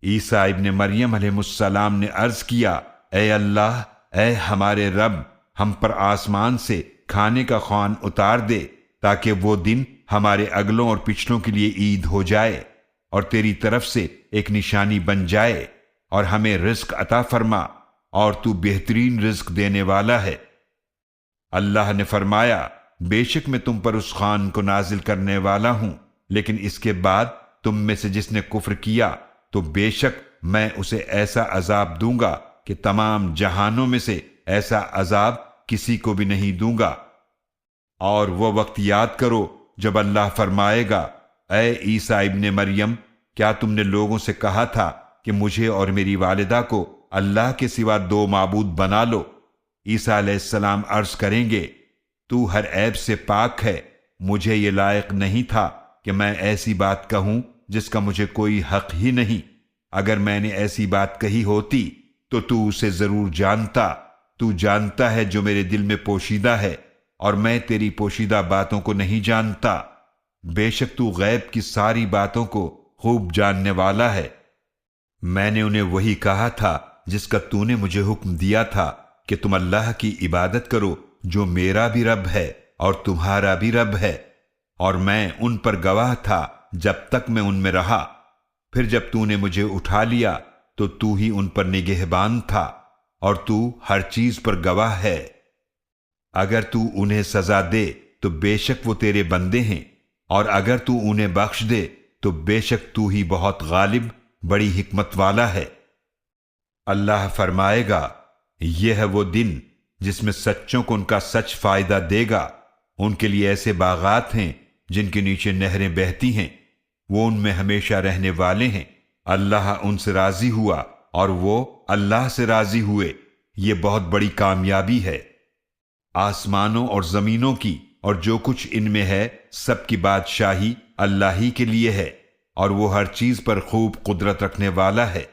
عیسیٰ ابن مریم علیہ السلام نے عرض کیا، اے اللہ، اے ہمارے رب، ہم پر آسمان سے کھانے کا خوان اتار دے تاکہ وہ دن ہمارے اگلوں اور پچھلوں کے لیے عید ہو جائے اور تیری طرف سے ایک نشانی بن جائے، اور ہمیں رزق عطا فرما، اور تو بہترین رزق دینے والا ہے۔ اللہ نے فرمایا، بے شک میں تم پر اس خوان کو نازل کرنے والا ہوں، لیکن اس کے بعد تم میں سے جس نے کفر کیا تو بے شک میں اسے ایسا عذاب دوں گا کہ تمام جہانوں میں سے ایسا عذاب کسی کو بھی نہیں دوں گا۔ اور وہ وقت یاد کرو جب اللہ فرمائے گا، اے عیسیٰ ابن مریم، کیا تم نے لوگوں سے کہا تھا کہ مجھے اور میری والدہ کو اللہ کے سوا دو معبود بنا لو؟ عیسیٰ علیہ السلام عرض کریں گے، تو ہر عیب سے پاک ہے، مجھے یہ لائق نہیں تھا کہ میں ایسی بات کہوں جس کا مجھے کوئی حق ہی نہیں۔ اگر میں نے ایسی بات کہی ہوتی تو اسے ضرور جانتا۔ تو جانتا ہے جو میرے دل میں پوشیدہ ہے، اور میں تیری پوشیدہ باتوں کو نہیں جانتا۔ بے شک تو غیب کی ساری باتوں کو خوب جاننے والا ہے۔ میں نے انہیں وہی کہا تھا جس کا تو نے مجھے حکم دیا تھا کہ تم اللہ کی عبادت کرو جو میرا بھی رب ہے اور تمہارا بھی رب ہے، اور میں ان پر گواہ تھا جب تک میں ان میں رہا۔ پھر جب تو نے مجھے اٹھا لیا تو ہی ان پر نگہبان تھا، اور تو ہر چیز پر گواہ ہے۔ اگر تو انہیں سزا دے تو بے شک وہ تیرے بندے ہیں، اور اگر تو انہیں بخش دے تو بے شک تو ہی بہت غالب، بڑی حکمت والا ہے۔ اللہ فرمائے گا، یہ ہے وہ دن جس میں سچوں کو ان کا سچ فائدہ دے گا۔ ان کے لیے ایسے باغات ہیں جن کے نیچے نہریں بہتی ہیں، وہ ان میں ہمیشہ رہنے والے ہیں۔ اللہ ان سے راضی ہوا اور وہ اللہ سے راضی ہوئے، یہ بہت بڑی کامیابی ہے۔ آسمانوں اور زمینوں کی اور جو کچھ ان میں ہے سب کی بادشاہی اللہ ہی کے لیے ہے، اور وہ ہر چیز پر خوب قدرت رکھنے والا ہے۔